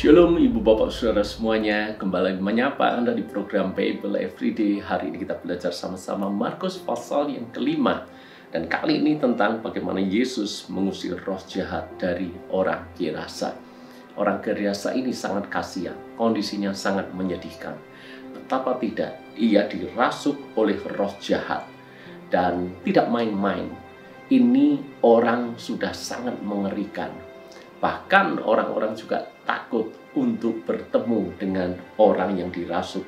Shalom Ibu Bapak Saudara semuanya, kembali lagi menyapa Anda di program Bible Everyday. Hari ini kita belajar sama-sama Markus pasal yang kelima. Dan kali ini tentang bagaimana Yesus mengusir roh jahat dari orang Gerasa. Orang Gerasa ini sangat kasihan, kondisinya sangat menyedihkan. Betapa tidak, ia dirasuk oleh roh jahat. Dan tidak main-main, ini orang sudah sangat mengerikan. Bahkan orang-orang juga takut untuk bertemu dengan orang yang dirasuk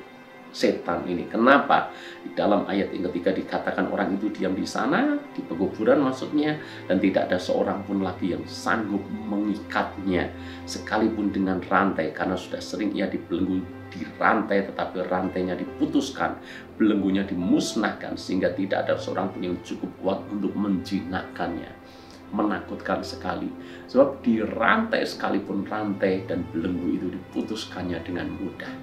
setan ini. Kenapa? Di dalam ayat yang ketiga dikatakan orang itu diam di sana, di pekuburan maksudnya, dan tidak ada seorang pun lagi yang sanggup mengikatnya, sekalipun dengan rantai, karena sudah sering ia dibelenggu di rantai, tetapi rantainya diputuskan, belenggunya dimusnahkan, sehingga tidak ada seorang pun yang cukup kuat untuk menjinakkannya. Menakutkan sekali, sebab dirantai sekalipun rantai dan belenggu itu diputuskannya dengan mudah.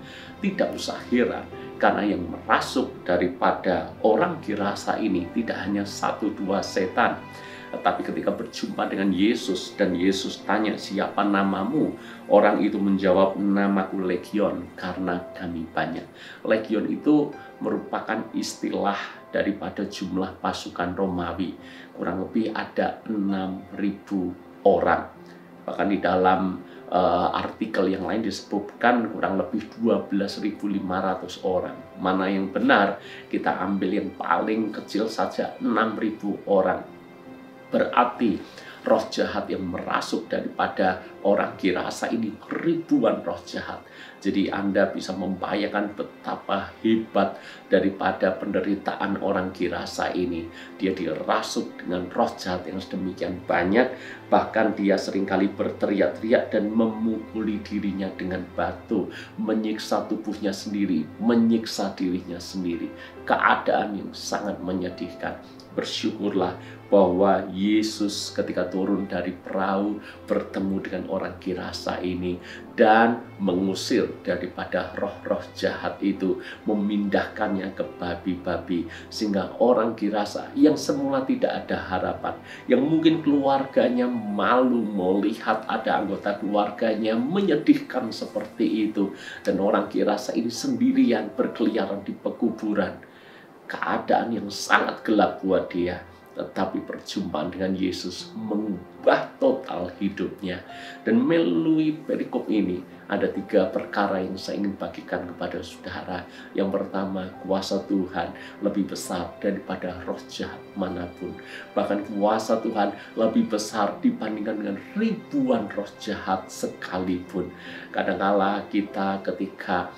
Tidak usah heran, karena yang merasuk daripada orang Gerasa ini tidak hanya satu dua setan, tetapi ketika berjumpa dengan Yesus dan Yesus tanya, siapa namamu? Orang itu menjawab, namaku Legion, karena kami banyak. Legion itu merupakan istilah daripada jumlah pasukan Romawi. Kurang lebih ada 6.000 orang. Bahkan di dalam artikel yang lain disebutkan kurang lebih 12.500 orang. Mana yang benar? Kita ambil yang paling kecil saja, 6.000 orang. Berarti roh jahat yang merasuk daripada orang Gerasa ini ribuan roh jahat. Jadi Anda bisa membayangkan betapa hebat daripada penderitaan orang Gerasa ini. Dia dirasuk dengan roh jahat yang sedemikian banyak. Bahkan dia seringkali berteriak-teriak dan memukuli dirinya dengan batu, menyiksa tubuhnya sendiri, menyiksa dirinya sendiri. Keadaan yang sangat menyedihkan. Bersyukurlah bahwa Yesus ketika turun dari perahu bertemu dengan orang Gerasa ini dan mengusir daripada roh-roh jahat itu, memindahkannya ke babi-babi, sehingga orang Gerasa yang semula tidak ada harapan, yang mungkin keluarganya malu melihat ada anggota keluarganya menyedihkan seperti itu, dan orang Gerasa ini sendirian berkeliaran di pekuburan. Keadaan yang sangat gelap buat dia, tetapi perjumpaan dengan Yesus mengubah total hidupnya. Dan melalui perikop ini ada 3 perkara yang saya ingin bagikan kepada saudara. Yang pertama, kuasa Tuhan lebih besar daripada roh jahat manapun. Bahkan kuasa Tuhan lebih besar dibandingkan dengan ribuan roh jahat sekalipun. Kadang-kala kita ketika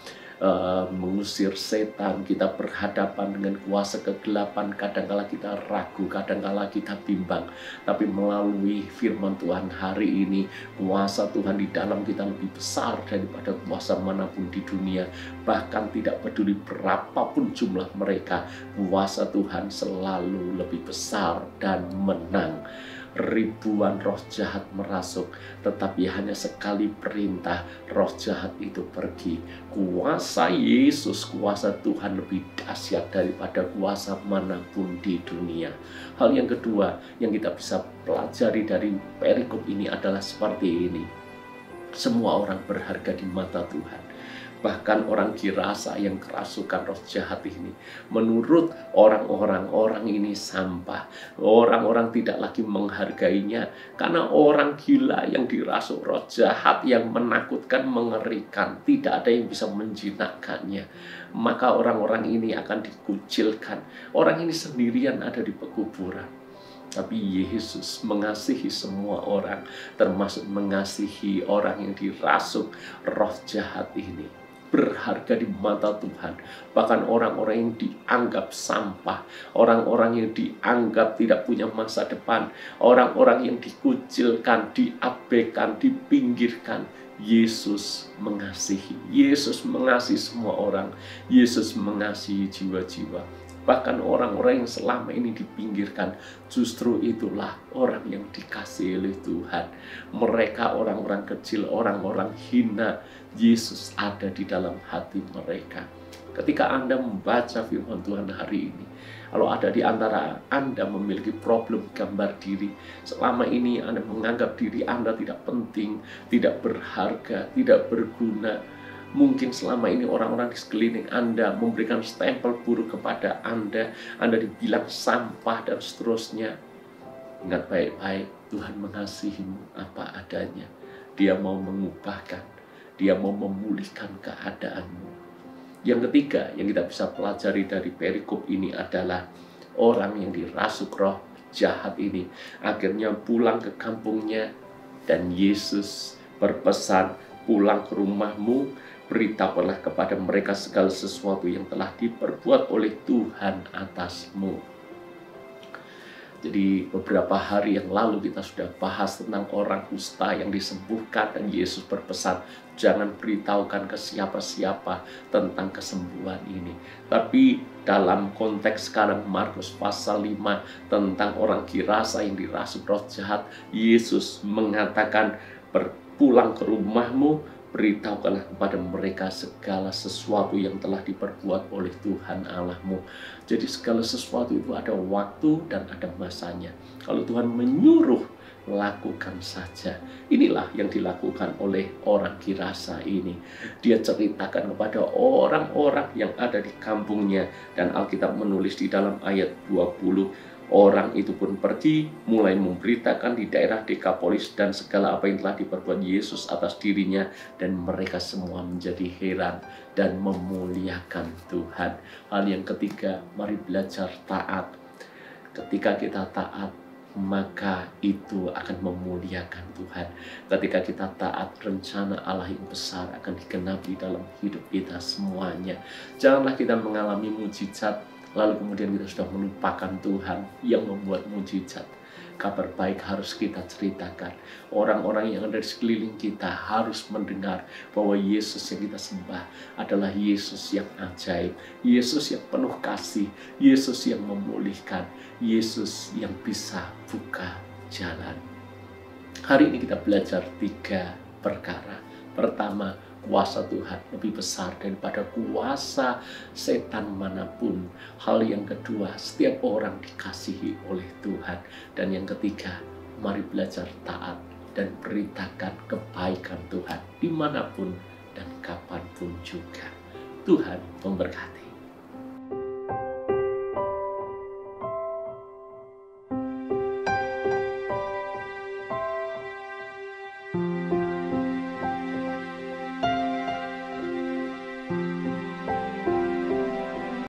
mengusir setan, kita berhadapan dengan kuasa kegelapan, kadangkala kita ragu, kadangkala kita bimbang. Tapi melalui firman Tuhan hari ini, kuasa Tuhan di dalam kita lebih besar daripada kuasa manapun di dunia. Bahkan tidak peduli berapapun jumlah mereka, kuasa Tuhan selalu lebih besar dan menang. Ribuan roh jahat merasuk, tetapi hanya sekali perintah roh jahat itu pergi. Kuasa Yesus, kuasa Tuhan lebih dahsyat daripada kuasa manapun di dunia. Hal yang kedua yang kita bisa pelajari dari perikop ini adalah seperti ini. Semua orang berharga di mata Tuhan. Bahkan orang Gerasa yang kerasukan roh jahat ini, menurut orang ini sampah. Orang-orang tidak lagi menghargainya karena orang gila yang dirasuk roh jahat yang menakutkan, mengerikan. Tidak ada yang bisa menjinakkannya. Maka orang-orang ini akan dikucilkan. Orang ini sendirian ada di pekuburan. Tapi Yesus mengasihi semua orang, termasuk mengasihi orang yang dirasuk roh jahat ini. Berharga di mata Tuhan. Bahkan orang-orang yang dianggap sampah, orang-orang yang dianggap tidak punya masa depan, orang-orang yang dikucilkan, diabaikan, dipinggirkan, Yesus mengasihi. Yesus mengasihi semua orang. Yesus mengasihi jiwa-jiwa. Bahkan orang-orang yang selama ini dipinggirkan, justru itulah orang yang dikasihi oleh Tuhan. Mereka orang-orang kecil, orang-orang hina, Yesus ada di dalam hati mereka. Ketika Anda membaca firman Tuhan hari ini, kalau ada di antara Anda memiliki problem gambar diri, selama ini Anda menganggap diri Anda tidak penting, tidak berharga, tidak berguna. Mungkin selama ini orang-orang di sekeliling Anda memberikan stempel buruk kepada Anda dibilang sampah dan seterusnya. Ingat baik-baik, Tuhan mengasihimu apa adanya. Dia mau mengubahkan, Dia mau memulihkan keadaanmu. Yang ketiga yang kita bisa pelajari dari perikop ini adalah orang yang dirasuk roh jahat ini akhirnya pulang ke kampungnya, dan Yesus berpesan, pulang ke rumahmu, beritahulah kepada mereka segala sesuatu yang telah diperbuat oleh Tuhan atasmu. Jadi beberapa hari yang lalu kita sudah bahas tentang orang kusta yang disembuhkan, dan Yesus berpesan, jangan beritahukan ke siapa-siapa tentang kesembuhan ini. Tapi dalam konteks sekarang Markus pasal 5 tentang orang Girasa yang dirasuk roh jahat, Yesus mengatakan, berpulang ke rumahmu, beritahukanlah kepada mereka segala sesuatu yang telah diperbuat oleh Tuhan Allahmu. Jadi segala sesuatu itu ada waktu dan ada masanya. Kalau Tuhan menyuruh, lakukan saja. Inilah yang dilakukan oleh orang Girasa ini. Dia ceritakan kepada orang-orang yang ada di kampungnya, dan Alkitab menulis di dalam ayat 20, orang itu pun pergi, mulai memberitakan di daerah Dekapolis dan segala apa yang telah diperbuat Yesus atas dirinya, dan mereka semua menjadi heran dan memuliakan Tuhan. Hal yang ketiga, mari belajar taat. Ketika kita taat, maka itu akan memuliakan Tuhan. Ketika kita taat, rencana Allah yang besar akan digenapi dalam hidup kita semuanya. Janganlah kita mengalami mujizat lalu kemudian kita sudah melupakan Tuhan yang membuat mujizat. Kabar baik harus kita ceritakan. Orang-orang yang ada di sekeliling kita harus mendengar bahwa Yesus yang kita sembah adalah Yesus yang ajaib, Yesus yang penuh kasih, Yesus yang memulihkan, Yesus yang bisa buka jalan. Hari ini kita belajar 3 perkara. Pertama, kuasa Tuhan lebih besar daripada kuasa setan manapun. Hal yang kedua, setiap orang dikasihi oleh Tuhan. Dan yang ketiga, mari belajar taat dan beritakan kebaikan Tuhan dimanapun dan kapanpun juga. Tuhan memberkati.